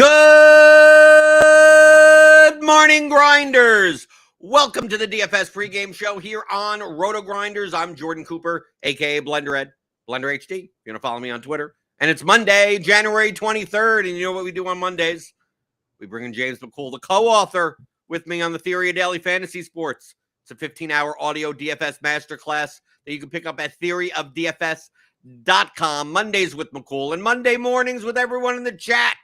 Good morning, Grinders. Welcome to the DFS pregame show here on RotoGrinders. I'm Jordan Cooper, a.k.a. BlenderEd, Blender HD. You're going to follow me on Twitter. And it's Monday, January 23rd. And you know what we do on Mondays? We bring in James McCool, the co-author, with me on the Theory of Daily Fantasy Sports. It's a 15-hour audio DFS masterclass that you can pick up at theoryofdfs.com. Mondays with McCool and Monday mornings with everyone in the chat.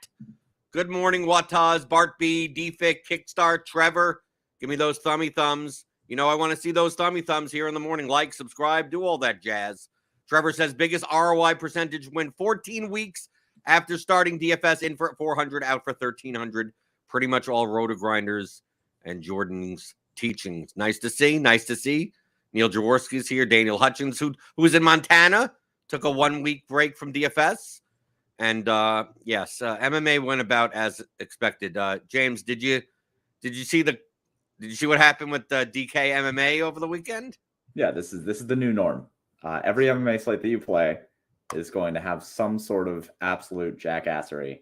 Good morning, Wataz, Bart B, DFIC, Kickstart, Trevor. Give me those thummy thumbs. You know I want to see those thummy thumbs here in the morning. Like, subscribe, do all that jazz. Trevor says biggest ROI percentage win 14 weeks after starting DFS, in for 400, out for 1,300. Pretty much all RotoGrinders and Jordan's teachings. Nice to see. Nice to see. Neil Jaworski's here. Daniel Hutchins, who's in Montana, took a 1-week break from DFS. And yes, MMA went about as expected. James, did you see what happened with DK MMA over the weekend? Yeah, this is the new norm. Every MMA slate that you play is going to have some sort of absolute jackassery,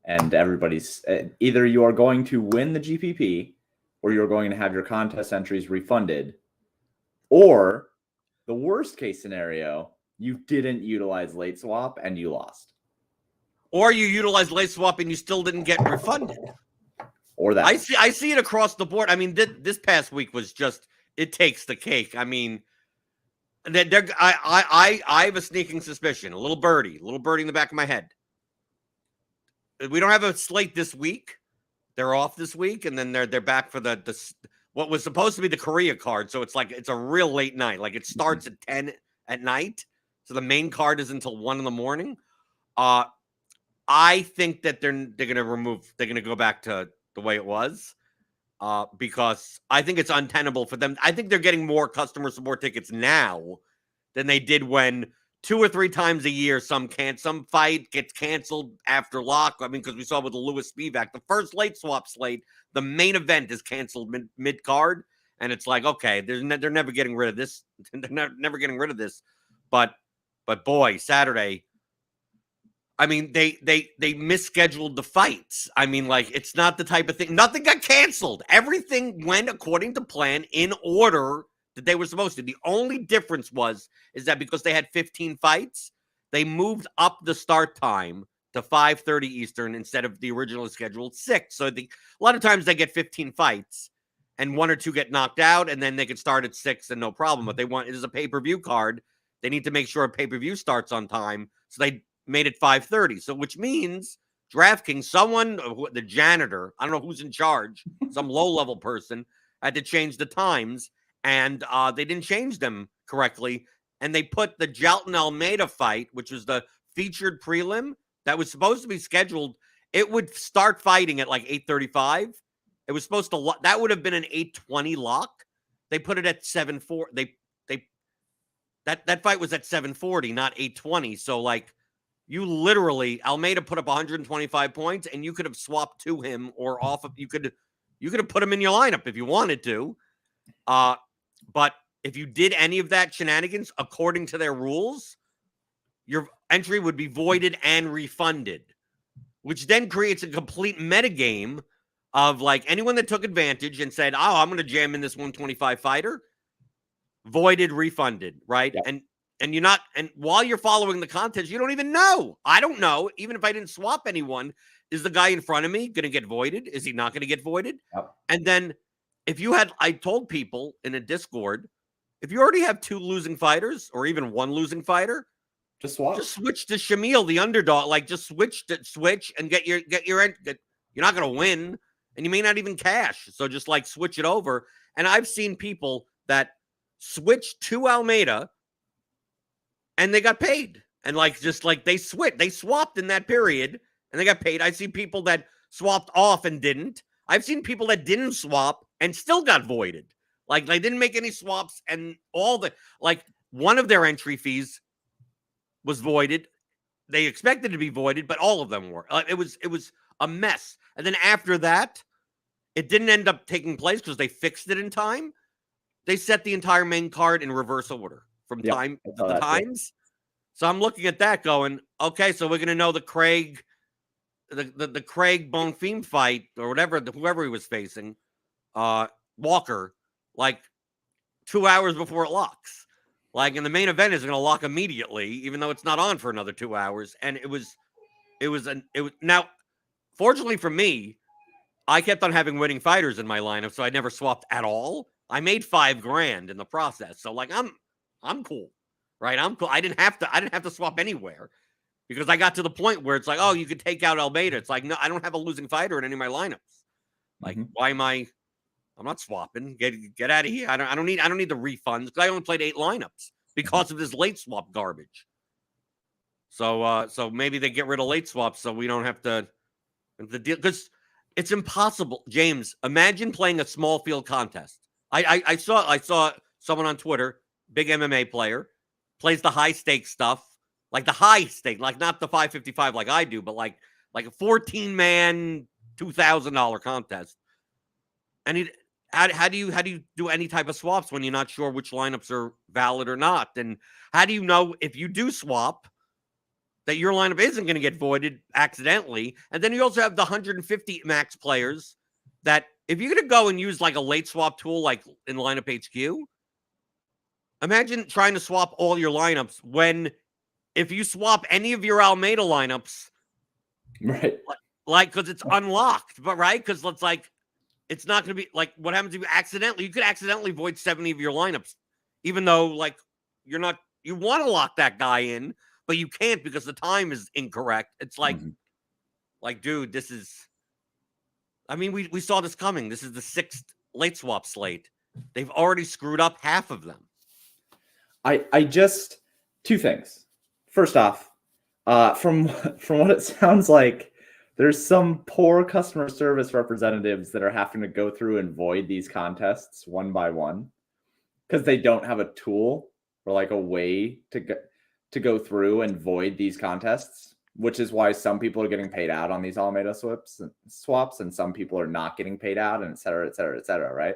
and everybody's either you are going to win the GPP, or you're going to have your contest entries refunded, or the worst case scenario, you didn't utilize late swap and you lost. Or you utilized late swap and you still didn't get refunded. Or that. I see it across the board. I mean, this past week was just, it takes the cake. I mean, I have a sneaking suspicion, a little birdie in the back of my head. We don't have a slate this week. They're off this week, and then they're back for the what was supposed to be the Korea card. So it's like it's a real late night. Like it starts at 10 at night. So the main card is until 1 in the morning. I think that they're going to go back to the way it was, because I think it's untenable for them. I think they're getting more customer support tickets now than they did when 2 or 3 times a year some fight gets canceled after lock. I mean, because we saw with the Lewis Spivak, the first late swap slate, the main event is canceled mid card, and it's like, okay, they're never getting rid of this. They're never getting rid of this, but boy, Saturday. I mean, they misscheduled the fights. I mean, like, it's not the type of thing. Nothing got canceled. Everything went according to plan in order that they were supposed to. The only difference is that because they had 15 fights, they moved up the start time to 5:30 Eastern instead of the originally scheduled 6. So a lot of times they get 15 fights and 1 or 2 get knocked out, and then they could start at 6 and no problem. But it is a pay-per-view card. They need to make sure a pay-per-view starts on time. So they made it 5:30. So which means Draftkings, the janitor, I don't know who's in charge, some low-level person, had to change the times, and they didn't change them correctly. And they put the Jalton Almeida fight, which was the featured prelim that was supposed to be scheduled. It would start fighting at like 8:35. It was supposed to, that would have been an 8:20 lock. They put it at 7:40. That fight was at 7:40, not 8:20. So like, you literally, Almeida put up 125 points, and you could have swapped to him or off of, you could have put him in your lineup if you wanted to. But if you did any of that shenanigans according to their rules, your entry would be voided and refunded, which then creates a complete metagame of like anyone that took advantage and said, oh, I'm going to jam in this 125 fighter, voided, refunded, right? Yep. And you're not, and while you're following the contest, you don't even know. I don't know. Even if I didn't swap anyone, is the guy in front of me going to get voided? Is he not going to get voided? Yep. And then I told people in a Discord, if you already have 2 losing fighters or even 1 losing fighter, just switch to Shamil, the underdog. Like just switch and get your you're not going to win, and you may not even cash. So just like switch it over. And I've seen people that switch to Almeida, and they got paid. And like, just like they swapped in that period and they got paid. I see people that swapped off and didn't. I've seen people that didn't swap and still got voided. Like they didn't make any swaps, and one of their entry fees was voided. They expected to be voided, but all of them were. It was a mess. And then after that, it didn't end up taking place because they fixed it in time. They set the entire main card in reverse order from time to the times. So I'm looking at that going, okay, so we're going to know the Craig the Craig Bonfim fight or whatever, whoever he was facing, Walker, like 2 hours before it locks. Like, and the main event is going to lock immediately, even though it's not on for another 2 hours. And it was now, fortunately for me, I kept on having winning fighters in my lineup, so I never swapped at all. I made $5,000 in the process, so like I'm cool, right? I'm cool. I didn't have to swap anywhere because I got to the point where it's like, oh, you could take out Almeida. It's like, no, I don't have a losing fighter in any of my lineups. Like, why am I? I'm not swapping. Get out of here. I don't need the refunds because I only played 8 lineups because of this late swap garbage. So maybe they get rid of late swaps so we don't have to deal, because it's impossible. James, imagine playing a small field contest. I saw someone on Twitter, big MMA player, plays the high stake stuff, like the high stake, like not the 555 like I do, but like a 14-man $2,000 contest. And how do you do any type of swaps when you're not sure which lineups are valid or not? And how do you know if you do swap that your lineup isn't going to get voided accidentally? And then you also have the 150 max players that if you're going to go and use like a late swap tool like in lineup HQ, imagine trying to swap all your lineups when if you swap any of your Almeida lineups, right? Like because it's unlocked, but right? Because it's like it's not going to be like what happens if you could accidentally void 70 of your lineups, even though like you want to lock that guy in, but you can't because the time is incorrect. It's like, dude, this is, I mean, we saw this coming. This is the 6th late swap slate. They've already screwed up half of them. I just, 2 things. First off, from what it sounds like, there's some poor customer service representatives that are having to go through and void these contests one by one because they don't have a tool or like a way to go through and void these contests, which is why some people are getting paid out on these Almeida swaps and some people are not getting paid out, and et cetera, et cetera, et cetera, right?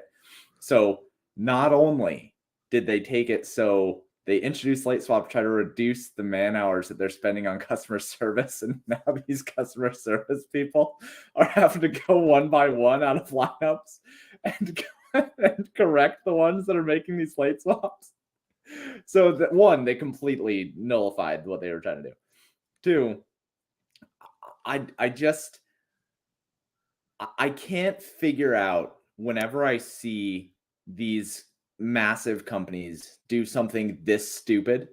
So not only did they take it so they introduced late swap to try to reduce the man hours that they're spending on customer service, and now these customer service people are having to go one by one out of lineups and correct the ones that are making these late swaps. So that, 1, they completely nullified what they were trying to do. 2, I can't figure out whenever I see these massive companies do something this stupid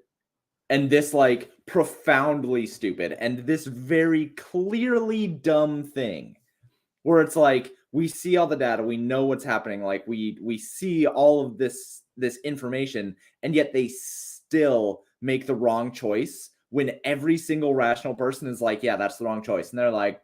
and this like profoundly stupid and this very clearly dumb thing where it's like we see all the data, we know what's happening, like we see all of this information, and yet they still make the wrong choice when every single rational person is like, yeah, that's the wrong choice. And they're like,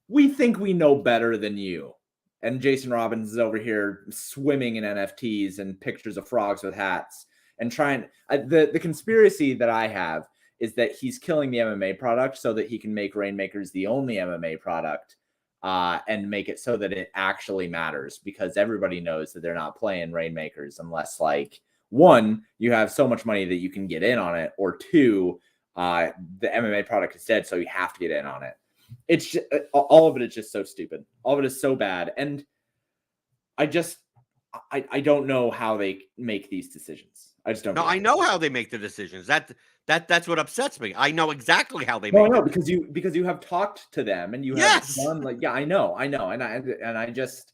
we think we know better than you. And Jason Robbins is over here swimming in NFTs and pictures of frogs with hats and trying. The conspiracy that I have is that he's killing the MMA product so that he can make Rainmakers the only MMA product and make it so that it actually matters, because everybody knows that they're not playing Rainmakers unless, like, 1, you have so much money that you can get in on it, or 2, the MMA product is dead, so you have to get in on it. It's just, all of it is just so stupid. All of it is so bad. And I don't know how they make these decisions. I just don't know. I know how they make the decisions. That's what upsets me. I know exactly how they make it. No, because you have talked to them and you have done, like, yeah, I know. And I just,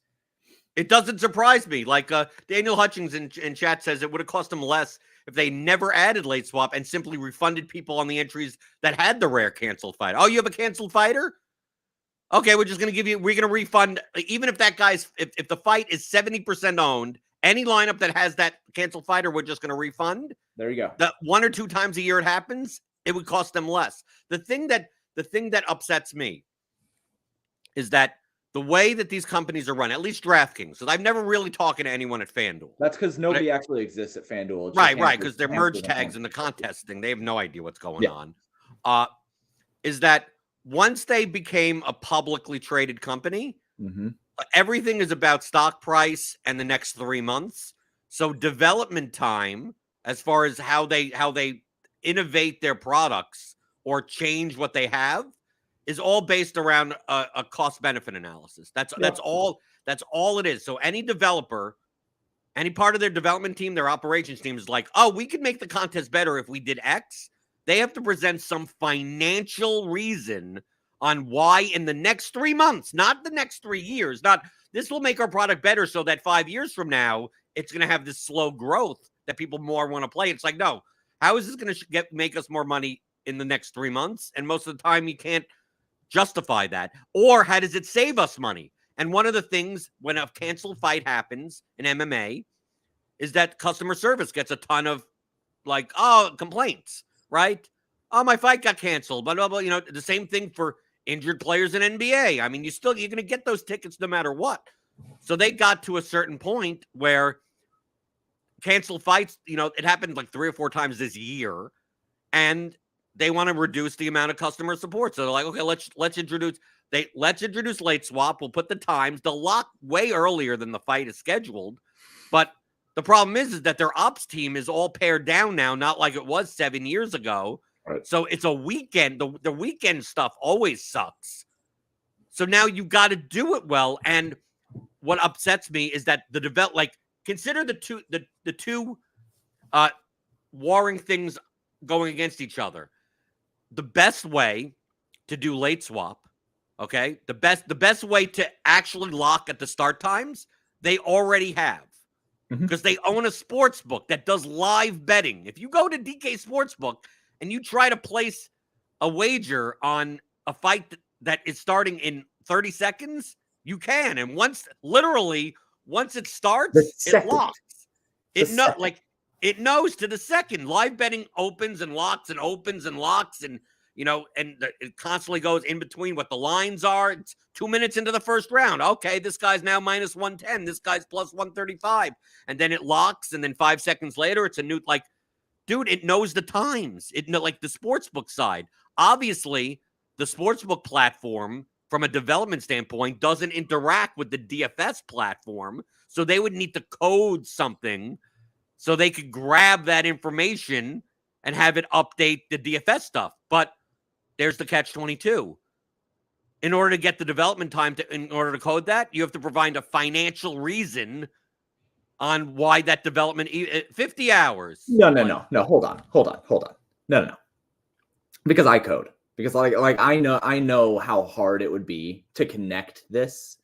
it doesn't surprise me. Like Daniel Hutchings in chat says it would have cost them less if they never added late swap and simply refunded people on the entries that had the rare canceled fight. Oh, you have a canceled fighter? Okay, we're going to refund, even if that guy's, if the fight is 70% owned, any lineup that has that canceled fighter, we're just going to refund. There you go. The 1 or 2 times a year it happens, it would cost them less. The thing that upsets me is that the way that these companies are run, at least DraftKings, so I've never really talked to anyone at FanDuel. That's because nobody actually exists at FanDuel. Right, because they're merge tags in the contest thing. They have no idea what's going on. Is that once they became a publicly traded company, everything is about stock price and the next 3 months. So development time, as far as how they innovate their products or change what they have, is all based around a cost benefit analysis. That's all it is. So any developer, any part of their development team, their operations team is like, oh, we could make the contest better if we did X. They have to present some financial reason on why in the next 3 months, not the next 3 years, not this will make our product better so that 5 years from now, it's going to have this slow growth that people more want to play. It's like, no, how is this going to make us more money in the next 3 months? And most of the time you can't justify that. Or how does it save us money? And one of the things when a canceled fight happens in MMA is that customer service gets a ton of like, oh, complaints, right? Oh, my fight got canceled, blah, blah, blah. You know, the same thing for injured players in NBA. I mean, you're going to get those tickets no matter what. So they got to a certain point where canceled fights, you know, it happened like 3 or 4 times this year, and they want to reduce the amount of customer support. So they're like, okay, let's introduce late swap. We'll put the times. They'll lock way earlier than the fight is scheduled. But the problem is that their ops team is all pared down now, not like it was 7 years ago. Right. So it's a weekend. The weekend stuff always sucks. So now you got to do it well. And what upsets me is that consider the two warring things going against each other. The best way to do late swap, okay? The best way to actually lock at the start times, they already have. Because they own a sports book that does live betting. If you go to DK Sportsbook and you try to place a wager on a fight that is starting in 30 seconds, you can. And once it starts, it locks. It knows to the second. Live betting opens and locks and opens and locks, and you know, and it constantly goes in between what the lines are. It's 2 minutes into the first round. Okay, this guy's now minus 110. This guy's plus 135. And then it locks, and then 5 seconds later, it's a new, like, dude, it knows the times. Like the sportsbook side. Obviously, the sportsbook platform, from a development standpoint, doesn't interact with the DFS platform. So they would need to code something so they could grab that information and have it update the DFS stuff. But there's the catch-22. In order to get the development time in order to code that, you have to provide a financial reason on why that development 50 hours. No. Hold on. No. Because I code. Because like I know how hard it would be to connect this.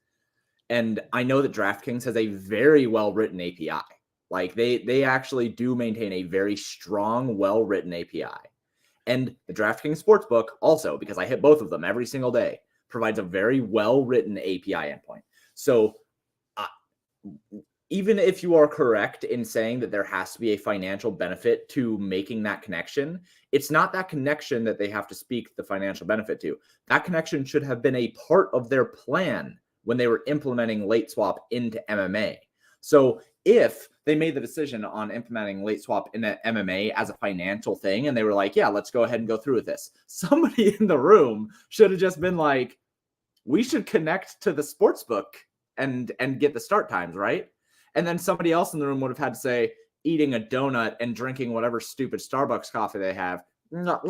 And I know that DraftKings has a very well-written API. Like they actually do maintain a very strong, well-written API. And the DraftKings Sportsbook also, because I hit both of them every single day, provides a very well-written API endpoint. So even if you are correct in saying that there has to be a financial benefit to making that connection, it's not that connection that they have to speak the financial benefit to. That connection should have been a part of their plan when they were implementing late swap into MMA. So if they made the decision on implementing late swap in MMA as a financial thing, and they were like, yeah, let's go ahead and go through with this, somebody in the room should have just been like, we should connect to the sportsbook and get the start times, right? And then somebody else in the room would have had to say, eating a donut and drinking whatever stupid Starbucks coffee they have. No,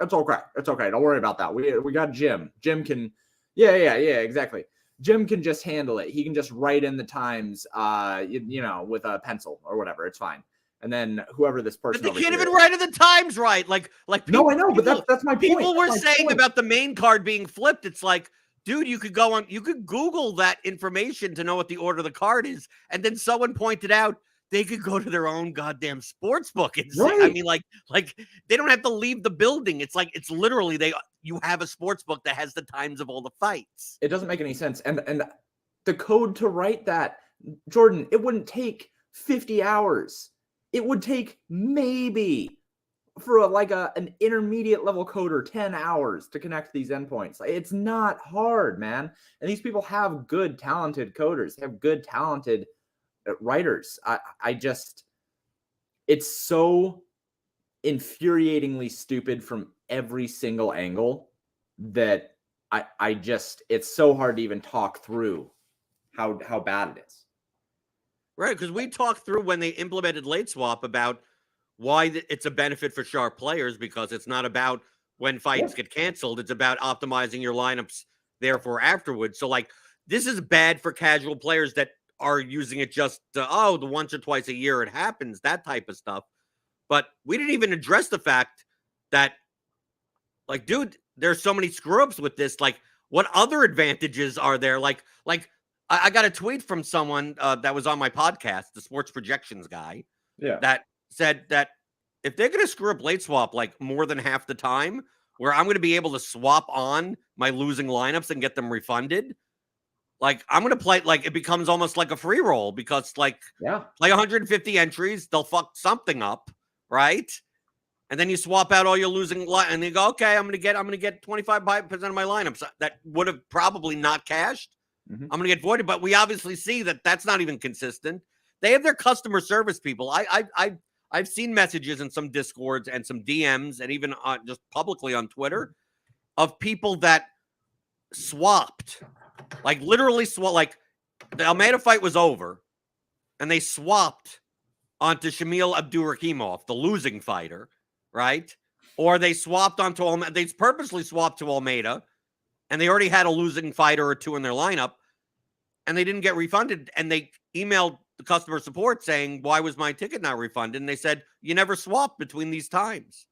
it's okay. It's okay. Don't worry about that. We got Jim. Jim can, yeah, exactly. Jim can just handle it. He can just write in the times, with a pencil or whatever. It's fine. And then whoever this person, but they can't even write in the times right. Like people, no, I know, but that's my point. People were saying about the main card being flipped. It's like, dude, you could Google that information to know what the order of the card is, and then someone pointed out they could go to their own goddamn sports book and say, right. I mean, like they don't have to leave the building. It's like it's literally you have a sports book that has the times of all the fights. It doesn't make any sense. And the code to write that, Jordan, it wouldn't take 50 hours. It would take maybe for an intermediate level coder 10 hours to connect these endpoints. It's not hard, man. And these people have good, talented coders. They have good, talented writers. It's so infuriatingly stupid from every single angle that it's so hard to even talk through how bad it is. Right, because we talked through when they implemented late swap about why it's a benefit for sharp players, because it's not about when fights get canceled. It's about optimizing your lineups therefore afterwards. So like this is bad for casual players that are using it just the once or twice a year it happens, that type of stuff. But we didn't even address the fact that, like, dude, there's so many screw-ups with this. Like, what other advantages are there? Like I got a tweet from someone that was on my podcast, the sports projections guy, that said that if they're going to screw up late swap like more than half the time, where I'm going to be able to swap on my losing lineups and get them refunded, like I'm going to play, like it becomes almost like a free roll because like play 150 entries, they'll fuck something up, right? And then you swap out all your losing and you go, okay, I'm going to get 25% of my lineups that would have probably not cashed. I'm going to get voided, but we obviously see that that's not even consistent. They have their customer service people. I've seen messages in some Discords and some DMs and even just publicly on Twitter of people that swapped, like literally like the Almeida fight was over and they swapped onto Shamil Abdurakhimov, the losing fighter, right? Or they swapped onto Almeida. They purposely swapped to Almeida and they already had a losing fighter or two in their lineup and they didn't get refunded. And they emailed the customer support saying, why was my ticket not refunded? And they said, you never swapped between these times.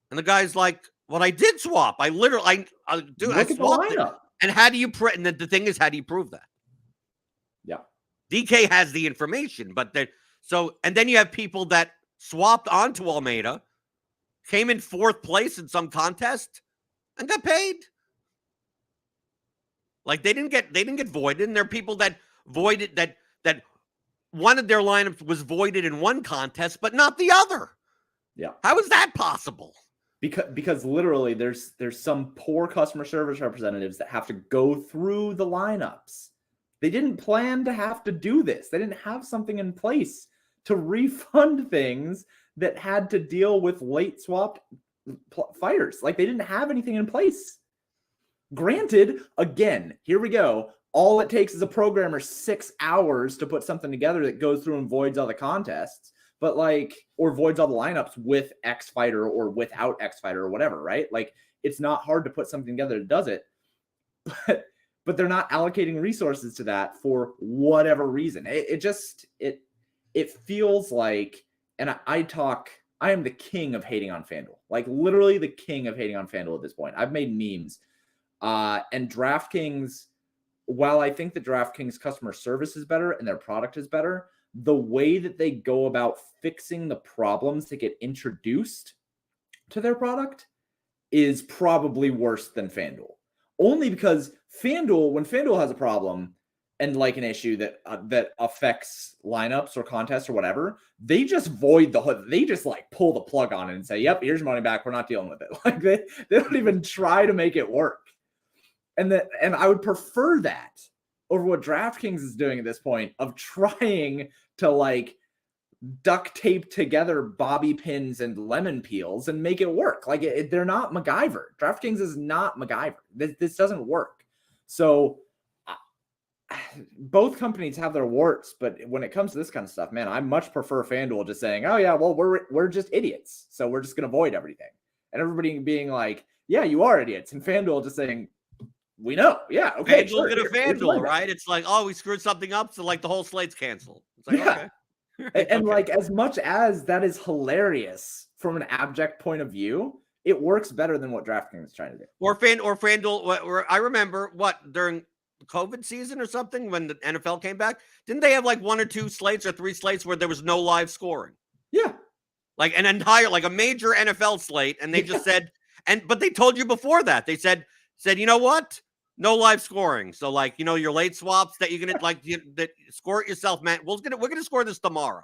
And the guy's like, well, I did swap. I literally, I swapped it. And how do you and the thing is, how do you prove that? Yeah. DK has the information, but and then you have people that swapped onto Almeida, came in 4th place in some contest and got paid. Like they didn't get voided. And there are people that voided that one of their lineups was voided in one contest, but not the other. Yeah. How is that possible? Because literally there's some poor customer service representatives that have to go through the lineups. They didn't plan to have to do this. They didn't have something in place to refund things that had to deal with late swapped fighters. Like they didn't have anything in place. Granted, again, here we go. All it takes is a programmer 6 hours to put something together that goes through and voids all the contests, but like, or voids all the lineups with X fighter or without X fighter or whatever, right? Like it's not hard to put something together that does it, but they're not allocating resources to that for whatever reason. It feels like, and I am the king of hating on FanDuel, like literally the king of hating on FanDuel at this point. I've made memes, and DraftKings, while I think the DraftKings customer service is better and their product is better, the way that they go about fixing the problems that get introduced to their product is probably worse than FanDuel. Only because when FanDuel has a problem and like an issue that affects lineups or contests or whatever, they just they just like pull the plug on it and say, yep, here's your money back. We're not dealing with it. Like they don't even try to make it work. And I would prefer that over what DraftKings is doing at this point of trying to like duct tape together bobby pins and lemon peels and make it work. Like they're not MacGyver. DraftKings is not MacGyver. This doesn't work. So both companies have their warts, but when it comes to this kind of stuff, man, I much prefer FanDuel just saying, oh yeah, well, we're just idiots. So we're just going to void everything. And everybody being like, yeah, you are idiots. And FanDuel just saying, we know. Yeah. Okay. FanDuel get a FanDuel, right? It's like, oh, we screwed something up. So like the whole slate's canceled. It's like, yeah. Okay. And like, as much as that is hilarious from an abject point of view, it works better than what DraftKings is trying to do. Or FanDuel. I remember during COVID season or something when the NFL came back, didn't they have like 1 or 2 slates or 3 slates where there was no live scoring? Yeah. Like an entire, like a major NFL slate. And they just said, but they told you before that, they said, you know what? No live scoring. So like, you know, your late swaps that you're going to that score it yourself, man. We're going to score this tomorrow.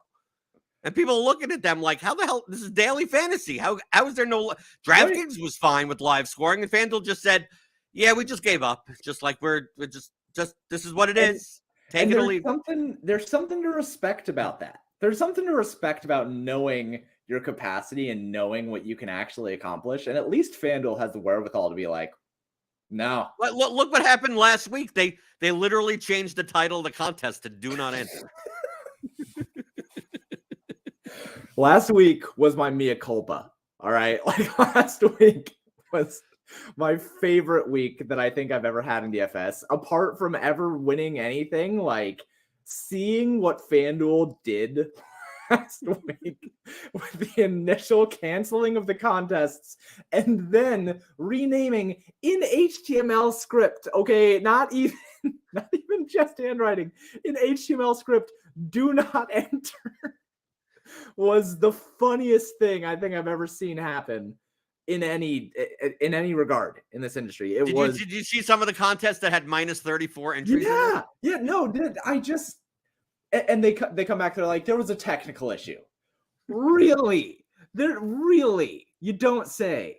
And people are looking at them like, how the hell, this is daily fantasy. How is there no DraftKings was fine with live scoring. And FanDuel just said, yeah, we just gave up. Just like we're just this is what it is. Take it or leave. There's something to respect about that. There's something to respect about knowing your capacity and knowing what you can actually accomplish. And at least FanDuel has the wherewithal to be like, no. Look what happened last week. They literally changed the title of the contest to "Do Not Enter." Last week was my mea culpa. All right, like last week was my favorite week that I think I've ever had in DFS. Apart from ever winning anything, like seeing what FanDuel did last week with the initial canceling of the contests and then renaming in HTML script. Okay, not even just handwriting. In HTML script, do not enter. Was the funniest thing I think I've ever seen happen in any regard in this industry. Did you see some of the contests that had minus 34 entries? Yeah, no, dude, and they come back, they're like, there was a technical issue. Really? You don't say.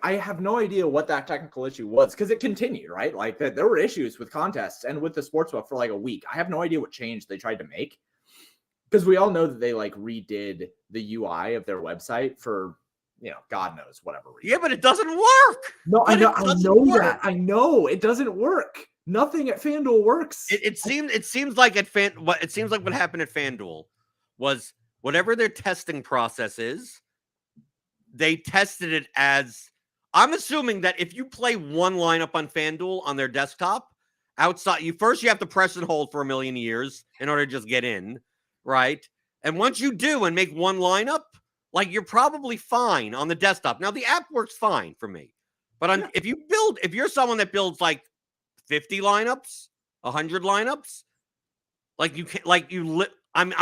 I have no idea what that technical issue was, because it continued, right? Like there were issues with contests and with the sportsbook for like a week. I have no idea what change they tried to make, because we all know that they like redid the UI of their website for, God knows whatever reason. Yeah, but it doesn't work. No, I know that. I know it doesn't work. Nothing at FanDuel works. It seems like what happened at FanDuel was whatever their testing process is, they tested it as, I'm assuming that if you play one lineup on FanDuel on their desktop, outside, you have to press and hold for a million years in order to just get in, right? And once you do and make one lineup, like, you're probably fine on the desktop. Now the app works fine for me, but if you're someone that builds like 50 lineups, 100 lineups, like you can't, like I'm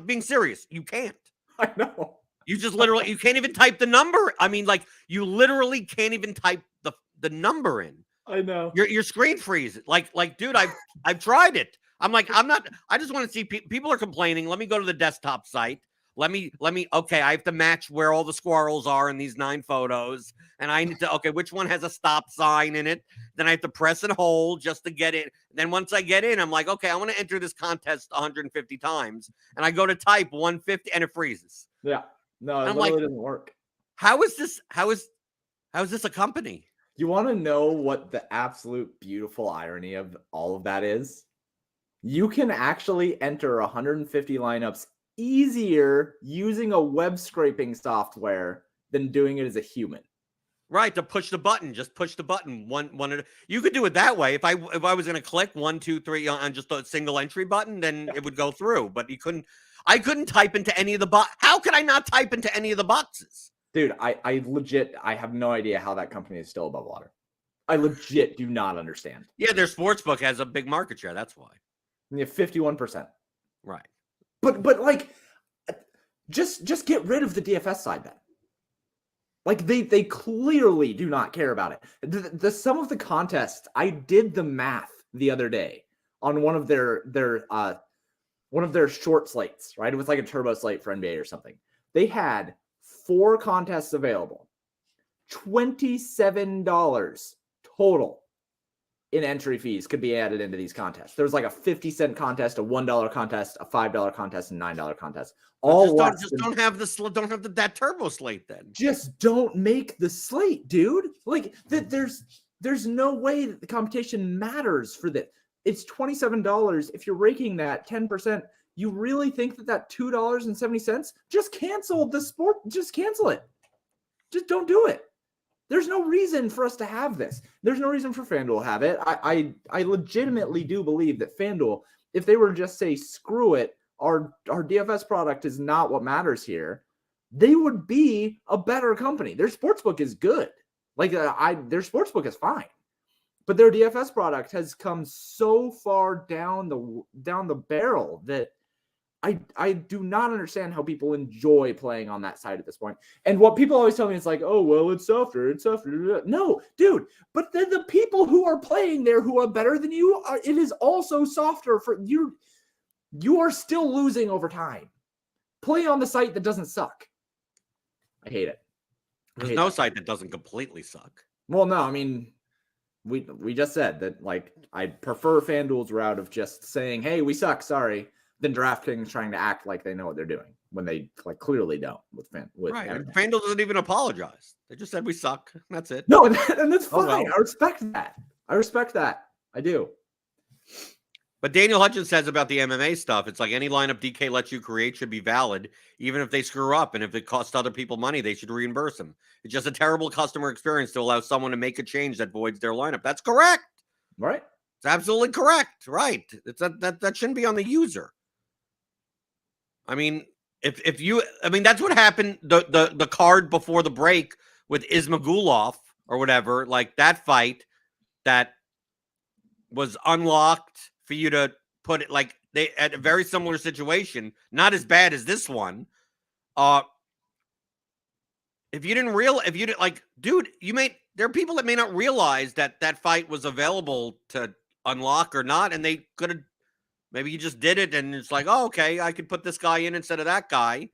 being serious. You can't. I know. You just literally, you can't even type the number. I mean, like, you literally can't even type the number in. I know. Your screen freezes. Like, dude, I've tried it. I'm like, I just want to see people are complaining. Let me go to the desktop site. Let me, okay, I have to match where all the squirrels are in these 9 photos. And I need to, okay, which one has a stop sign in it? Then I have to press and hold just to get in. Then once I get in, I'm like, okay, I want to enter this contest 150 times. And I go to type 150 and it freezes. Yeah. No, it literally doesn't work. How is this a company? You want to know what the absolute beautiful irony of all of that is? You can actually enter 150 lineups easier using a web scraping software than doing it as a human. Right, to push the button, just push the button. You could do it that way. If I was going to click 1, 2, 3 on just a single entry button, then it would go through. But I couldn't type into any of the boxes. How could I not type into any of the boxes? Dude, I legit, I have no idea how that company is still above water. I legit do not understand. Yeah, their sportsbook has a big market share. That's why. Yeah, 51%. Right. But like, just get rid of the DFS side then. Like, they clearly do not care about it. The some of the contests, I did the math the other day on one of their short slates, right? It was like a turbo slate for NBA or something. They had 4 contests available, $27 total in entry fees could be added into these contests. There was like a 50-cent contest, a $1 contest, a $5 contest, and $9 contest. Don't have that turbo slate then. Just don't make the slate, dude. Like there's no way that the competition matters for this. It's $27. If you're raking that 10%, you really think that $2.70? Just cancel the sport. Just cancel it. Just don't do it. There's no reason for us to have this. There's no reason for FanDuel to have it. I legitimately do believe that FanDuel, if they were to just say, screw it, our DFS product is not what matters here, they would be a better company. Their sportsbook is good. Like their sportsbook is fine. But their DFS product has come so far down the barrel that I do not understand how people enjoy playing on that side at this point. And what people always tell me is like, oh, well, it's softer. No, dude, but then the people who are playing there who are better than you, it is also softer for you. You are still losing over time. Play on the site that doesn't suck. I hate it. There's no site that doesn't completely suck. Well, no, I mean, we just said that, like, I prefer FanDuel's route of just saying, hey, we suck, sorry, than Draftkings trying to act like they know what they're doing when they like clearly don't. Right. FanDuel doesn't even apologize. They just said we suck. That's it. No, and that's fine. Well. I respect that. I do. But Daniel Hutchins says about the MMA stuff, it's like any lineup DK lets you create should be valid, even if they screw up. And if it costs other people money, they should reimburse them. It's just a terrible customer experience to allow someone to make a change that voids their lineup. That's correct. Right. It's absolutely correct. Right. It's that shouldn't be on the user. I mean, that's what happened. The card before the break with Ismagulov or whatever, like that fight that was unlocked for you to put it, like they at a very similar situation, not as bad as this one. If you didn't like, dude, there are people that may not realize that that fight was available to unlock or not, and they could have, maybe you just did it and it's like, oh, okay, I could put this guy in instead of that guy.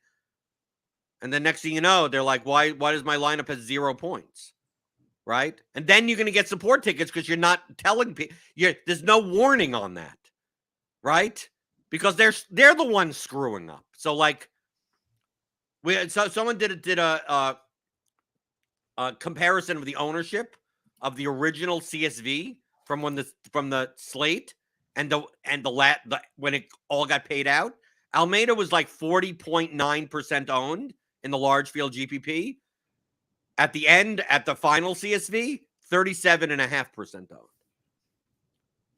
And then next thing you know, they're like, why does my lineup have 0 points? Right? And then you're going to get support tickets because you're not telling people. There's no warning on that, right? Because they're the ones screwing up. So like, someone did a comparison of the ownership of the original CSV from the slate and when it all got paid out. Almeida was like 40.9% owned in the large field GPP. At the end, at the final CSV, 37.5% owned.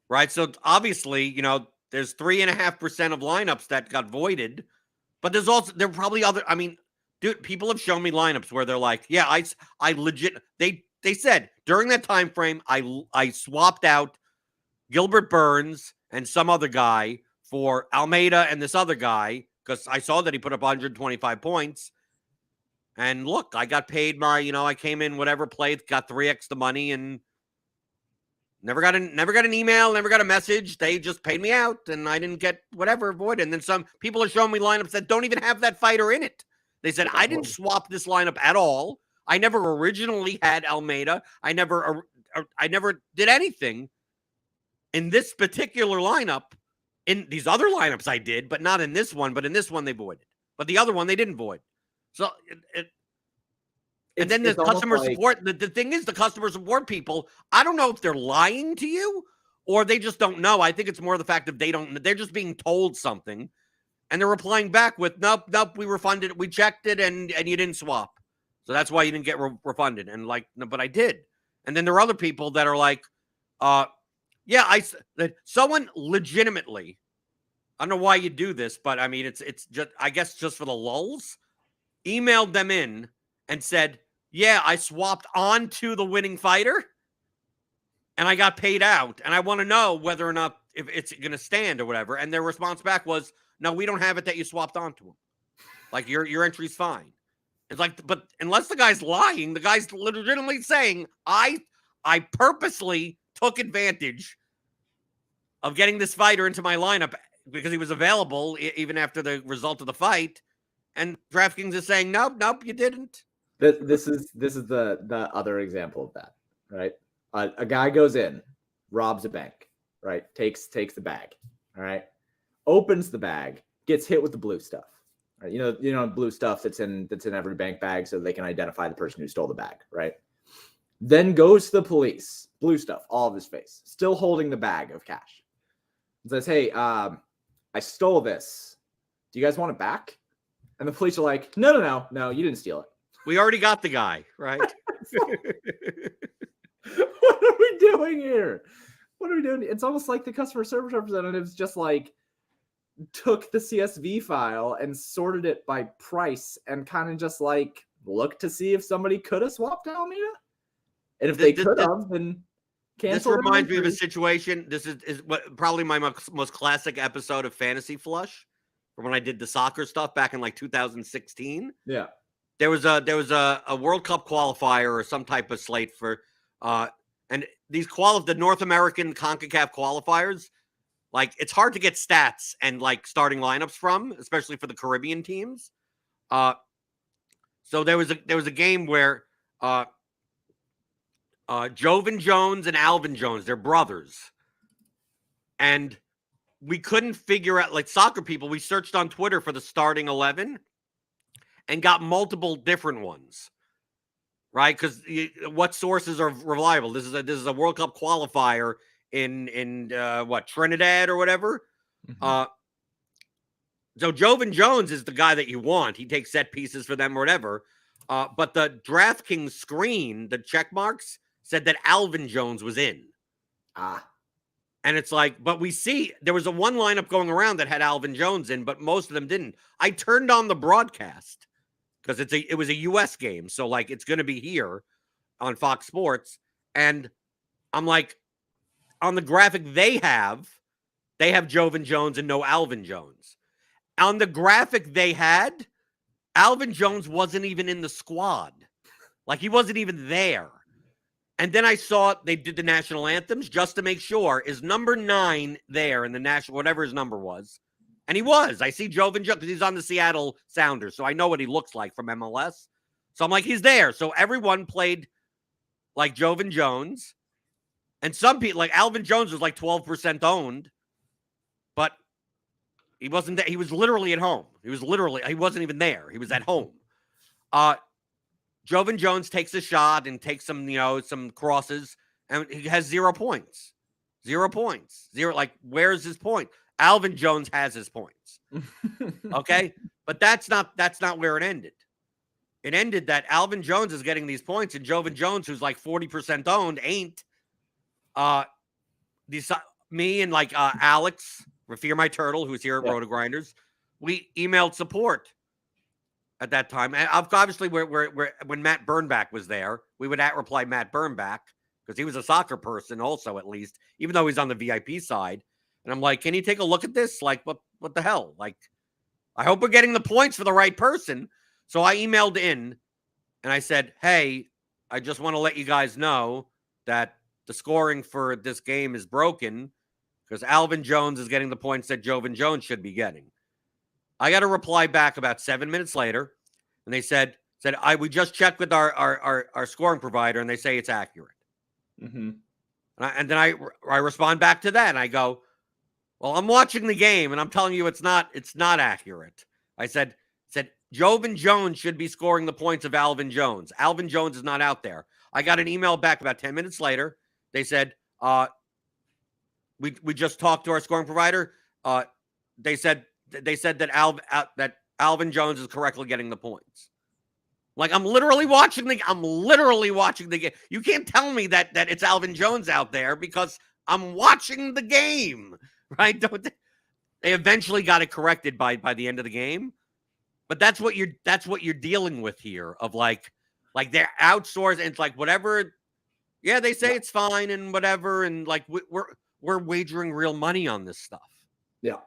Right? So obviously, there's 3.5% of lineups that got voided, but there are probably other, dude, people have shown me lineups where they're like, yeah, I legit, they said during that time frame, I swapped out Gilbert Burns and some other guy for Almeida and this other guy because I saw that he put up 125 points. And look, I got paid I came in, whatever, played, got 3x the money, and never got an email, never got a message. They just paid me out, and I didn't get whatever void. And then some people are showing me lineups that don't even have that fighter in it. They said, I didn't swap this lineup at all. I never originally had Almeida. I never did anything in this particular lineup. In these other lineups I did, but not in this one. But in this one, they voided. But the other one, they didn't void. So, and then the customer support, the thing is, the customer support people, I don't know if they're lying to you or they just don't know. I think it's more the fact that they're just being told something and they're replying back with, nope, we refunded it. We checked it and you didn't swap. So that's why you didn't get refunded. And like, no, but I did. And then there are other people that are like, someone legitimately, I don't know why you do this, but it's just, I guess just for the lulls, emailed them in and said, yeah, I swapped onto the winning fighter and I got paid out. And I want to know whether or not if it's going to stand or whatever. And their response back was, no, we don't have it that you swapped onto him. Like your entry's fine. It's like, but unless the guy's lying, the guy's legitimately saying, I purposely took advantage of getting this fighter into my lineup because he was available even after the result of the fight. And DraftKings is saying, nope, you didn't. This is the other example of that, right? A guy goes in, robs a bank, right? Takes the bag, all right? Opens the bag, gets hit with the blue stuff. Right? You know blue stuff that's in every bank bag so they can identify the person who stole the bag, right? Then goes to the police, blue stuff all of his face, still holding the bag of cash. And says, hey, I stole this. Do you guys want it back? And the police are like, no, you didn't steal it. We already got the guy, right? What are we doing here? What are we doing? It's almost like the customer service representatives just like took the CSV file and sorted it by price and kind of just like looked to see if somebody could have swapped Alameda. And if they could have, then cancel. This reminds me of a situation. This is what probably my most classic episode of Fantasy Flush from when I did the soccer stuff back in like 2016. Yeah. There was a World Cup qualifier or some type of slate for and these the North American CONCACAF qualifiers, like it's hard to get stats and like starting lineups from, especially for the Caribbean teams. So there was a game where Jovan Jones and Alvin Jones, they're brothers. And we couldn't figure out, like soccer people, we searched on Twitter for the starting 11 and got multiple different ones, right? Because what sources are reliable? This is a World Cup qualifier in Trinidad or whatever. Mhm. So Jovan Jones is the guy that you want. He takes set pieces for them or whatever. But the DraftKings screen, the check marks, said that Alvin Jones was in. And it's like, but we see there was a one lineup going around that had Alvin Jones in, but most of them didn't. I turned on the broadcast because it was a US game. So like it's gonna be here on Fox Sports. And I'm like, on the graphic they have Jovan Jones and no Alvin Jones. On the graphic they had, Alvin Jones wasn't even in the squad. Like he wasn't even there. And then I saw they did the national anthems just to make sure. Is number 9 there in the national, whatever his number was? And he was. I see Jovan Jones because he's on the Seattle Sounders. So I know what he looks like from MLS. So I'm like, he's there. So everyone played like Jovan Jones. And some people, like Alvin Jones was like 12% owned. But he wasn't there. He was literally at home. He wasn't even there. He was at home. Jovan Jones takes a shot and takes some crosses, and he has 0 points. 0 points. Like, where's his point? Alvin Jones has his points. Okay? But that's not where it ended. It ended that Alvin Jones is getting these points, and Jovan Jones, who's like 40% owned, ain't. Me and like Alex, Rafir My Turtle, who's here at RotoGrinders, we emailed support at that time. And obviously, when Matt Burnback was there, we would reply Matt Burnback because he was a soccer person also, at least, even though he's on the VIP side. And I'm like, can you take a look at this? Like, what the hell? Like, I hope we're getting the points for the right person. So I emailed in and I said, hey, I just want to let you guys know that the scoring for this game is broken because Alvin Jones is getting the points that Jovan Jones should be getting. I got a reply back about 7 minutes later, and they said, we just checked with our scoring provider, and they say it's accurate. Mm-hmm. And then I respond back to that, and I go, well, I'm watching the game, and I'm telling you it's not accurate. I said Jovan Jones should be scoring the points of Alvin Jones. Alvin Jones is not out there. I got an email back about 10 minutes later. They said, we just talked to our scoring provider. They said that Alvin Jones is correctly getting the points. Like I'm literally watching the game. You can't tell me that it's Alvin Jones out there because I'm watching the game, right? They eventually got it corrected by the end of the game, but that's what you're dealing with here. Of like they're outsourced and it's like whatever. Yeah, they say it's fine and whatever, and like we're wagering real money on this stuff. Yeah.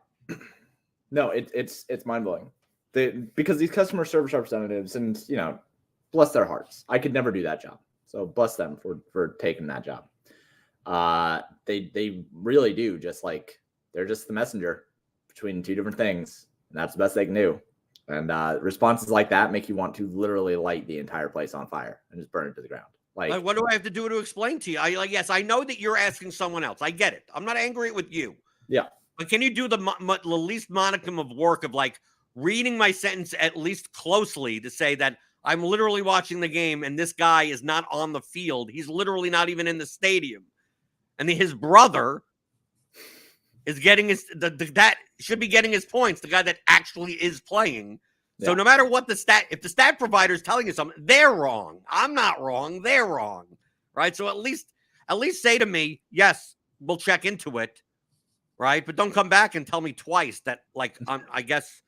No, it's mind blowing. Because these customer service representatives, and bless their hearts. I could never do that job. So bless them for taking that job. They really do they're just the messenger between two different things. And that's the best they can do. And responses like that make you want to literally light the entire place on fire and just burn it to the ground. Like what do I have to do to explain to you? Yes, I know that you're asking someone else. I get it. I'm not angry with you. Yeah. But can you do the least modicum of work of like reading my sentence at least closely to say that I'm literally watching the game and this guy is not on the field. He's literally not even in the stadium. And his brother is getting that should be getting his points, the guy that actually is playing. Yeah. So no matter what if the stat provider is telling you something, they're wrong. I'm not wrong. They're wrong. Right? So at least say to me, yes, we'll check into it. Right? But don't come back and tell me twice that I guess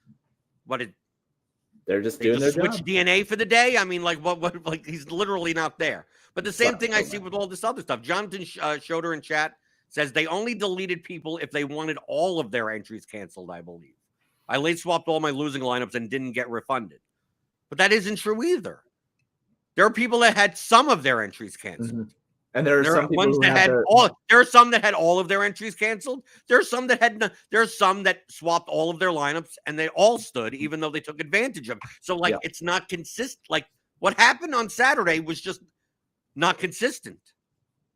they're just doing their switch job. DNA for the day. I mean, what he's literally not there. But the same thing I see with all this other stuff. Jonathan Schroeder in chat says they only deleted people if they wanted all of their entries canceled, I believe. I late swapped all my losing lineups and didn't get refunded. But that isn't true either. There are people that had some of their entries canceled. Mm-hmm. And there are some people ones that had there are some that had all of their entries canceled. There are some that swapped all of their lineups and they all stood, even though they took advantage of it. So it's not consistent. Like what happened on Saturday was just not consistent.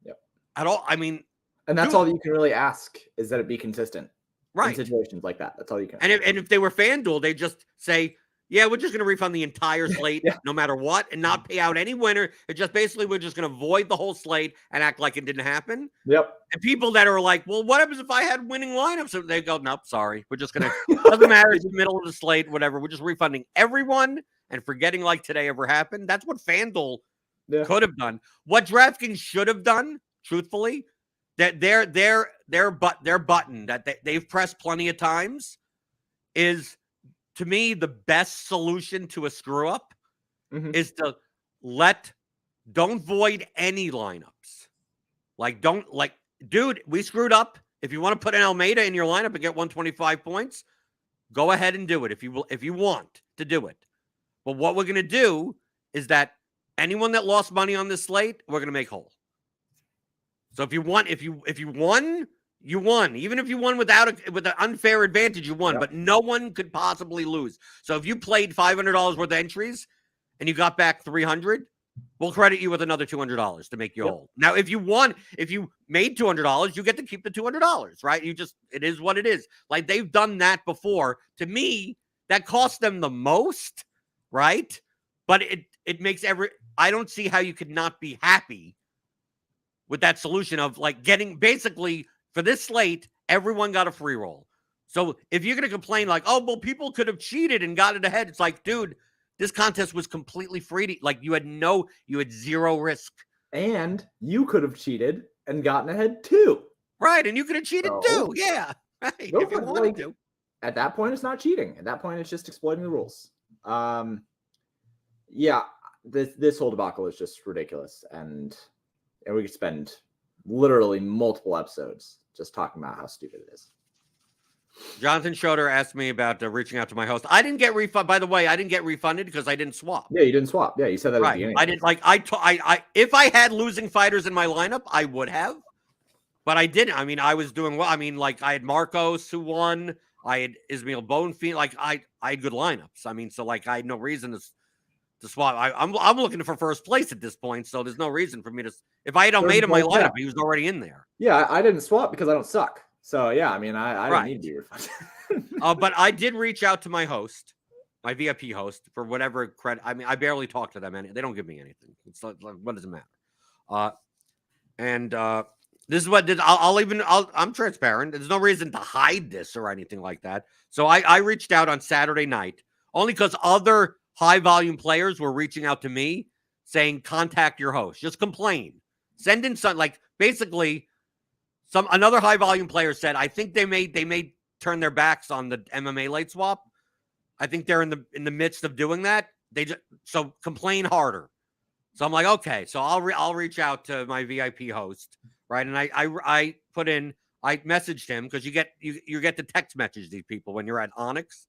Yep. At all. I mean, and that's all you can really ask is that it be consistent. Right. In situations like that. That's all you can. And if they were FanDuel, they just say, Yeah, we're just going to refund the entire slate Yeah. no matter what and not pay out any winner. It just basically we're just going to void the whole slate and act like it didn't happen. Yep. And people that are like, well, what happens if I had winning lineups? So they go, nope, sorry. We're just going to, doesn't matter. It's the middle of the slate, whatever. We're just refunding everyone and forgetting like today ever happened. That's what FanDuel could have done. What DraftKings should have done, truthfully, that their button that they've pressed plenty of times is, to me, the best solution to a screw up is to don't void any lineups. Dude, we screwed up. If you want to put an Almeida in your lineup and get 125 points, go ahead and do it if you want to do it. But what we're going to do is that anyone that lost money on this slate, we're going to make whole. So if you won, you won. Even if you won with an unfair advantage, you won. Yep. But no one could possibly lose. So if you played $500 worth of entries and you got back $300, we'll credit you with another $200 to make you whole. Now, if you made $200, you get to keep the $200, right? It is what it is. Like, they've done that before. To me, that cost them the most, right? But it makes I don't see how you could not be happy with that solution of like getting basically for this slate, everyone got a free roll. So if you're going to complain like, oh, well, people could have cheated and got it ahead. It's like, dude, this contest was completely free. You had zero risk. And you could have cheated and gotten ahead too. Right. And you could have cheated too. Yeah. Right. If you wanted to. At that point, it's not cheating. At that point, it's just exploiting the rules. Yeah, this whole debacle is just ridiculous. And we could spend literally multiple episodes just talking about how stupid it is. Jonathan Schroeder asked me about reaching out to my host. I didn't get refunded. By the way, I didn't get refunded because I didn't swap. Yeah, you didn't swap. Yeah, you said that at the beginning. I didn't if I had losing fighters in my lineup, I would have, but I didn't. I mean, I was doing well. I mean, like I had Marcos who won. I had Ismail Bonefin. Like I had good lineups. I mean, so like I had no reason to swap. I'm looking for first place at this point, so there's no reason for me to. If I had Almeida in my lineup, he was already in there. Yeah, I didn't swap because I don't suck. So yeah, I mean, I didn't need to be refunded. But I did reach out to my host, my VIP host, for whatever credit. I mean, I barely talk to them, and they don't give me anything. It's like, what does it matter? This is what I'm transparent. There's no reason to hide this or anything like that. So I reached out on Saturday night only because other high volume players were reaching out to me saying, contact your host, just complain, send in some, like basically another high volume player said, I think they may turn their backs on the MMA late swap. I think they're in the midst of doing that. So complain harder. So I'm like, okay, so I'll reach out to my VIP host, right? And I messaged him because you get the text message these people when you're at Onyx.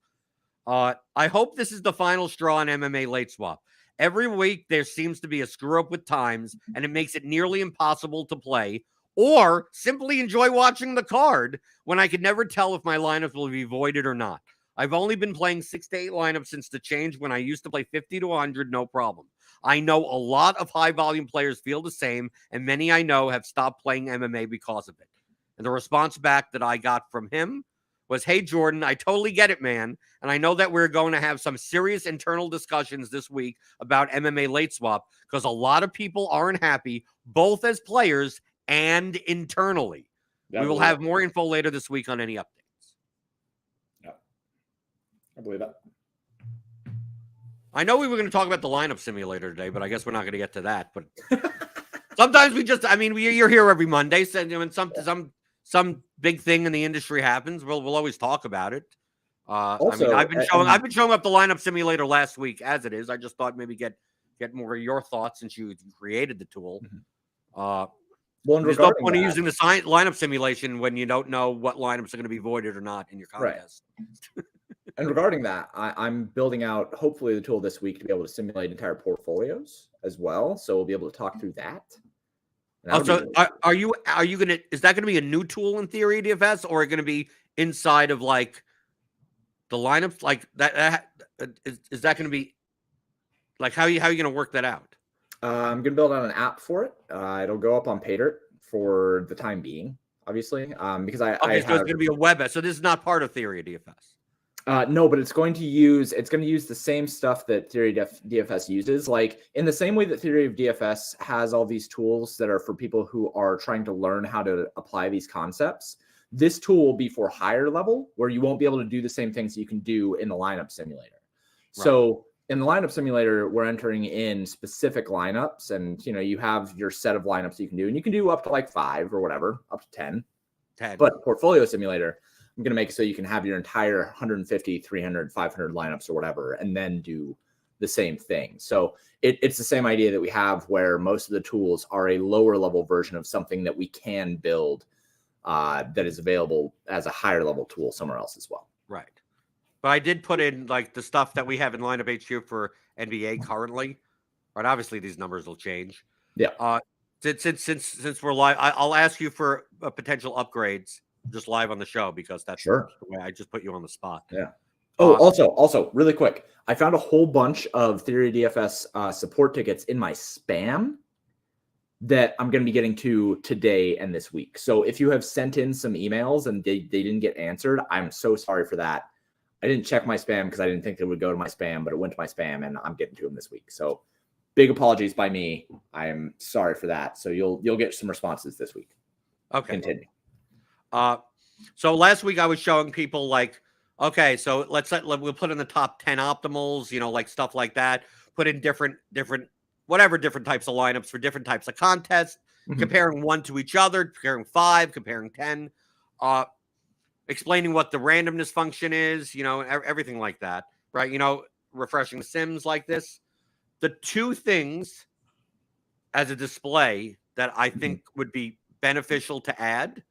I hope this is the final straw on MMA late swap. Every week there seems to be a screw up with times, and it makes it nearly impossible to play or simply enjoy watching the card when I could never tell if my lineups will be voided or not. I've only been playing 6 to 8 lineups since the change when I used to play 50 to 100, no problem. I know a lot of high volume players feel the same, and many I know have stopped playing MMA because of it. And the response back that I got from him was, hey, Jordan, I totally get it, man. And I know that we're going to have some serious internal discussions this week about MMA late swap because a lot of people aren't happy, both as players and internally. We will have more info later this week on any updates. Yeah, I believe that. I know we were going to talk about the lineup simulator today, but I guess we're not going to get to that. But sometimes you're here every Monday, so when some big thing in the industry happens, we'll always talk about it. Also, I've been showing up the lineup simulator last week as it is. I just thought maybe get more of your thoughts since you created the tool. There's no point in using the lineup simulation when you don't know what lineups are going to be voided or not in your contest. Right. And regarding that, I'm building out hopefully the tool this week to be able to simulate entire portfolios as well. So we'll be able to talk through that. So are you gonna? Is that going to be a new tool in Theory DFS, or going to be inside of like the lineups like that? Is that going to be like how are you going to work that out? I'm going to build out an app for it. It'll go up on Paydirt for the time being, obviously, because so it's going to be a web app. So this is not part of Theory DFS. No, but it's going to use the same stuff that Theory of DFS uses. Like in the same way that Theory of DFS has all these tools that are for people who are trying to learn how to apply these concepts. This tool will be for higher level, where you won't be able to do the same things you can do in the lineup simulator. Right. So in the lineup simulator, we're entering in specific lineups, and you have your set of lineups you can do, and you can do up to like 5 or whatever, up to 10. But portfolio simulator, I'm going to make it so you can have your entire 150, 300, 500 lineups or whatever, and then do the same thing. So it's the same idea that we have, where most of the tools are a lower level version of something that we can build that is available as a higher level tool somewhere else as well. Right. But I did put in like the stuff that we have in lineup HQ for NBA currently. Right. Obviously, these numbers will change. Yeah. Since we're live, I'll ask you for potential upgrades just live on the show, because that's sure. The way I just put you on the spot. Yeah. Oh, also really quick, I found a whole bunch of Theory DFS support tickets in my spam that I'm going to be getting to today and this week. So if you have sent in some emails and they didn't get answered, I'm so sorry for that. I didn't check my spam because I didn't think they would go to my spam, but it went to my spam, and I'm getting to them this week. So big apologies by me. I am sorry for that. So you'll get some responses this week. Okay. Continue. So last week I was showing people like, okay, so we'll put in the top 10 optimals, like stuff like that. Put in different types of lineups for different types of contests, comparing 1 to each other, comparing 5, comparing 10, explaining what the randomness function is, everything like that, right? Refreshing the sims like this. The 2 things as a display that I think would be beneficial to add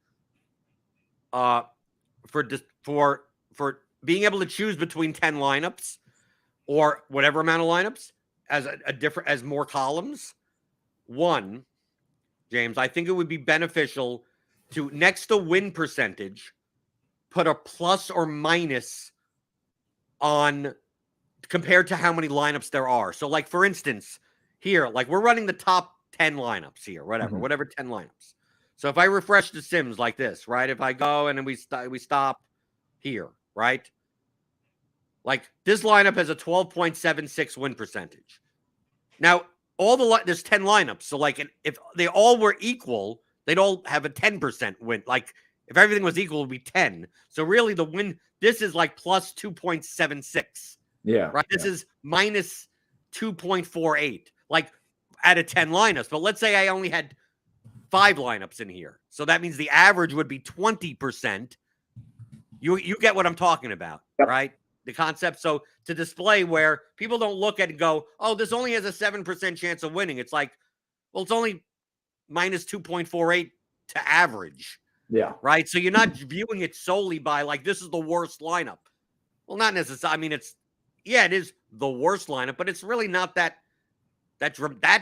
for being able to choose between 10 lineups or whatever amount of lineups as more columns. 1, James, I think it would be beneficial to, next to win percentage, put a plus or minus on compared to how many lineups there are. So like, for instance, here, like we're running the top 10 lineups here, whatever 10 lineups. So if I refresh the sims like this, right? If I go and then we stop here, right? Like this lineup has a 12.76 win percentage. Now, there's 10 lineups. So like if they all were equal, they'd all have a 10% win. Like if everything was equal, it would be 10. So really the win, this is like plus 2.76. Yeah. Right. This is minus 2.48, like out of 10 lineups. But let's say I only had 5 lineups in here. So that means the average would be 20%. You get what I'm talking about, right? The concept. So to display where people don't look at it and go, oh, this only has a 7% chance of winning. It's like, well, it's only minus 2.48 to average. Yeah. Right. So you're not viewing it solely by like, this is the worst lineup. Well, not necessarily. I mean, it is the worst lineup, but it's really not that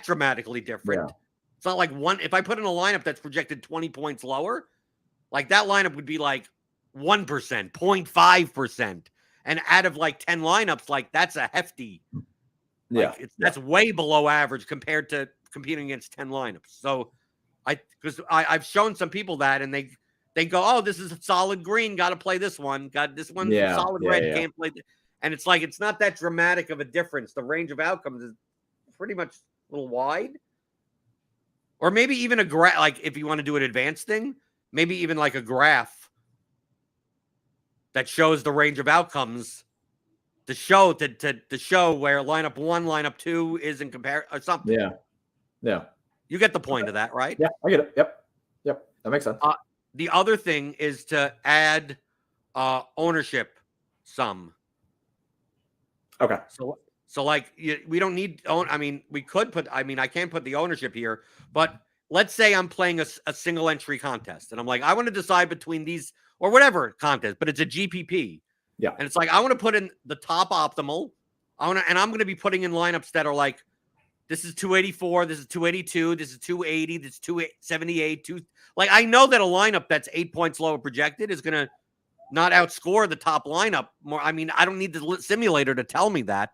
dramatically different. Yeah. It's not like if I put in a lineup that's projected 20 points lower, like that lineup would be like 1%, 0.5%. And out of like 10 lineups, like that's a hefty, that's way below average compared to competing against 10 lineups. So I've shown some people that, and they go, oh, this is a solid green, got to play this one. Got this one's solid red, can't play. And it's like, it's not that dramatic of a difference. The range of outcomes is pretty much a little wide. Or maybe even a graph, like if you want to do an advanced thing, maybe even like a graph that shows the range of outcomes to show where lineup 1, lineup 2 is in comparison or something. Yeah. Yeah. You get the point of that, right? Yeah, I get it. Yep. That makes sense. The other thing is to add ownership sum. Okay. So like we don't need we could put, I can't put the ownership here, but let's say I'm playing a single entry contest and I'm like, I want to decide between these or whatever contest, but it's a GPP. Yeah. And it's like, I want to put in the top optimal. I'm going to be putting in lineups that are like, this is 284, this is 282, this is 280, this is 278, like I know that a lineup that's 8 points lower projected is going to not outscore the top lineup more. I don't need the simulator to tell me that,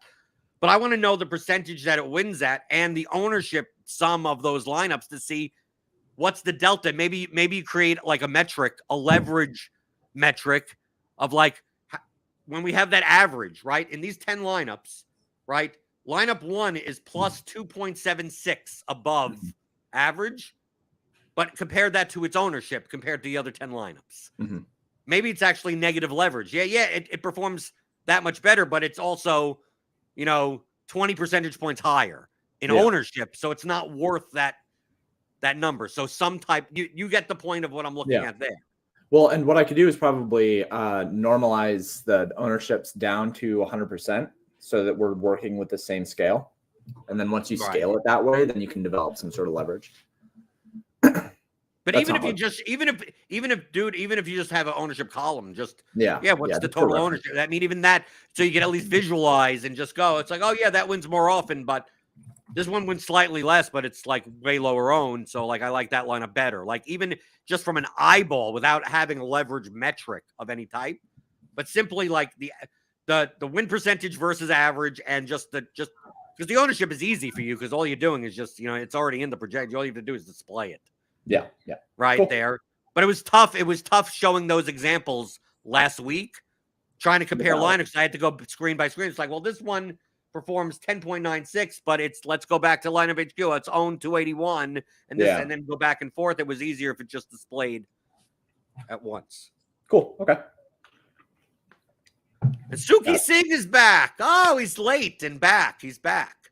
but I want to know the percentage that it wins at and the ownership sum of those lineups to see what's the delta. Maybe you create like a metric, a leverage metric of like when we have that average, right? In these 10 lineups, right? Lineup 1 is plus 2.76 above average, but compare that to its ownership compared to the other 10 lineups. Maybe it's actually negative leverage. Yeah, it performs that much better, but it's also, 20 percentage points higher in ownership, so it's not worth that number. So you get the point of what I'm looking at there. Well, and what I could do is probably normalize the ownerships down to 100% so that we're working with the same scale. And then once you scale it that way, then you can develop some sort of leverage. But even if you just have an ownership column, what's the total ownership? I mean, even that, so you can at least visualize and just go, it's like, oh yeah, that wins more often, but this one wins slightly less, but it's like way lower owned. So like I like that lineup better. Like even just from an eyeball without having a leverage metric of any type, but simply like the win percentage versus average, and just because the ownership is easy for you because all you're doing is just, it's already in the project. All you have to do is display it. Yeah. Right there. But it was tough. It was tough showing those examples last week, trying to compare lineups. I had to go screen by screen. It's like, well, this one performs 10.96, but let's go back to lineup HQ. It's owned 281, and then go back and forth. It was easier if it just displayed at once. Cool. Okay. And Suki Singh is back. Oh, he's late and back. He's back.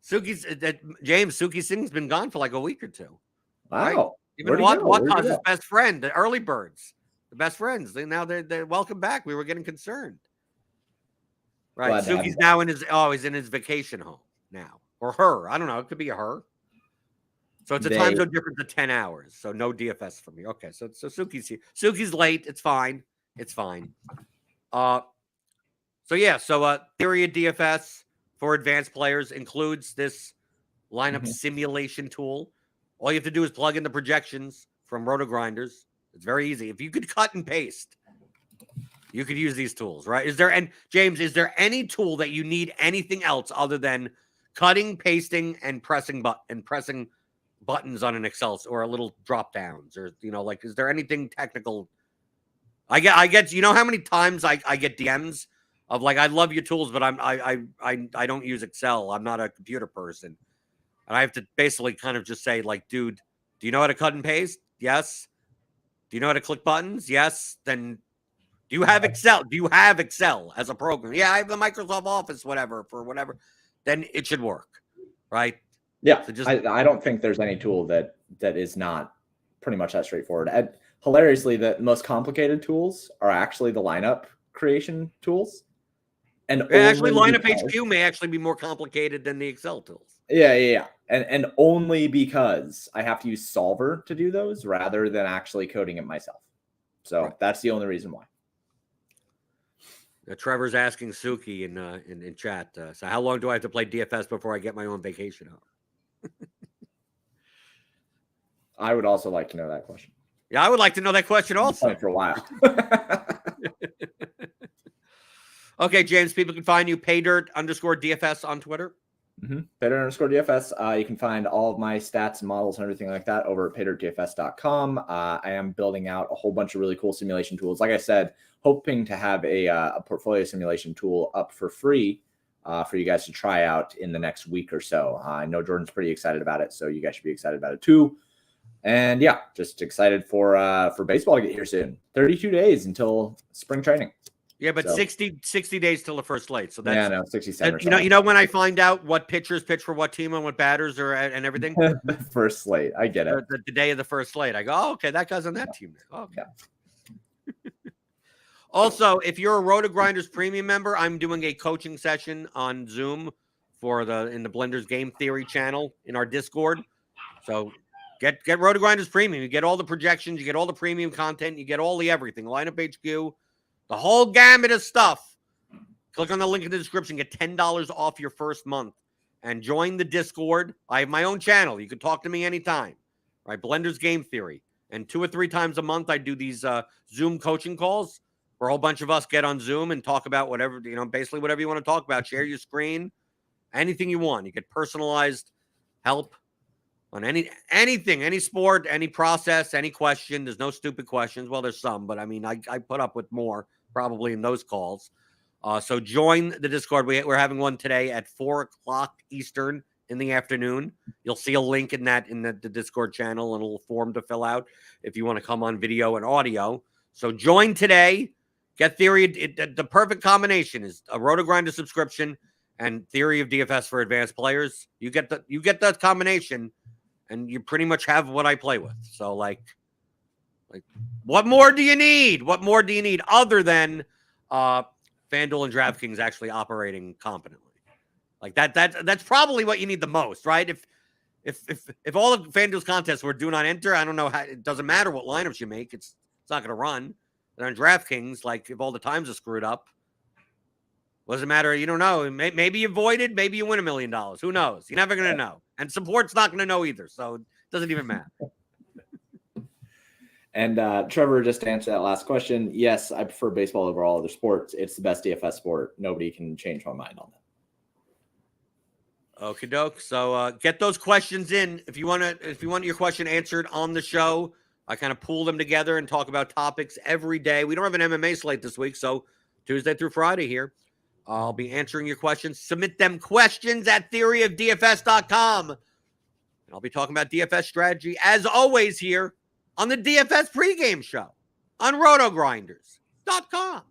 Suki Singh's been gone for like a week or two. Wow. Right? Even Watta's his best friend, the early birds, the best friends. They're welcome back. We were getting concerned. Right. Suki's now he's in his vacation home now. Or her. I don't know. It could be a her. So it's a time zone difference of 10 hours. So no DFS for me. Okay. So Suki's here. Suki's late. It's fine. It's fine. Theory of DFS for advanced players includes this lineup simulation tool. All you have to do is plug in the projections from RotoGrinders. It's very easy. If you could cut and paste, you could use these tools, right? James, is there any tool that you need anything else other than cutting, pasting, and pressing buttons on an Excel or a little drop downs, or is there anything technical? I get how many times I get DMs of like, I love your tools, but I don't use Excel. I'm not a computer person. And I have to basically kind of just say, like, dude, do you know how to cut and paste? Yes. Do you know how to click buttons? Yes. Then do you have Excel? Do you have Excel as a program? Yeah, I have the Microsoft Office, whatever. Then it should work, right? Yeah. So I don't think there's any tool that is not pretty much that straightforward. Hilariously, the most complicated tools are actually the lineup creation tools. And actually, lineup HQ may actually be more complicated than the Excel tools. Yeah. And only because I have to use Solver to do those rather than actually coding it myself. So that's the only reason why. Trevor's asking Suki in chat. So how long do I have to play DFS before I get my own vacation home? I would also like to know that question. Yeah, I would like to know that question also. For a while. Okay, James, people can find you paydirt_DFS on Twitter. Paydirt_DFS. You can find all of my stats and models and everything like that over at paydirtdfs.com. I am building out a whole bunch of really cool simulation tools. Like I said, hoping to have a portfolio simulation tool up for free for you guys to try out in the next week or so. I know Jordan's pretty excited about it, so you guys should be excited about it too. And yeah, just excited for baseball to get here soon. 32 days until spring training. Yeah, but 60 days till the first slate. So that's 67. You know when I find out what pitchers pitch for what team and what batters are and everything. The first slate, I get it. The day of the first slate, I go, oh, okay, that guy's on that team. Oh, okay. Yeah. Also, if you're a RotoGrinders premium member, I'm doing a coaching session on Zoom in the Blenders Game Theory channel in our Discord. So get RotoGrinders premium. You get all the projections, you get all the premium content, you get all the everything. Lineup HQ. The whole gamut of stuff. Click on the link in the description. Get $10 off your first month. And join the Discord. I have my own channel. You can talk to me anytime. Right? Blenders Game Theory. And 2 or 3 times a month, I do these Zoom coaching calls where a whole bunch of us get on Zoom and talk about whatever, basically whatever you want to talk about. Share your screen. Anything you want. You get personalized help on anything, any sport, any process, any question. There's no stupid questions. Well, there's some, but I mean, I put up with more probably in those calls. So join the Discord. We're having one today at 4:00 Eastern in the afternoon. You'll see a link in the Discord channel and a little form to fill out if you want to come on video and audio. So join today. Get Theory. The perfect combination is a RotoGrinder subscription and Theory of DFS for advanced players. You get that combination, and you pretty much have what I play with. So like, what more do you need? What more do you need other than FanDuel and DraftKings actually operating competently? Like that's probably what you need the most, right? If all of FanDuel's contests were do not enter, I don't know how. It doesn't matter what lineups you make. It's not going to run. And on DraftKings, like if all the times are screwed up, what does it matter? You don't know. Maybe you voided. Maybe you win $1 million. Who knows? You're never going to know. And support's not going to know either. So it doesn't even matter. And Trevor, just to answer that last question, yes, I prefer baseball over all other sports. It's the best DFS sport. Nobody can change my mind on that. Okie doke. So get those questions in. If you want your question answered on the show, I kind of pool them together and talk about topics every day. We don't have an MMA slate this week, so Tuesday through Friday here. I'll be answering your questions. Submit them questions at theoryofdfs.com. And I'll be talking about DFS strategy, as always, here on the DFS pregame show on RotoGrinders.com.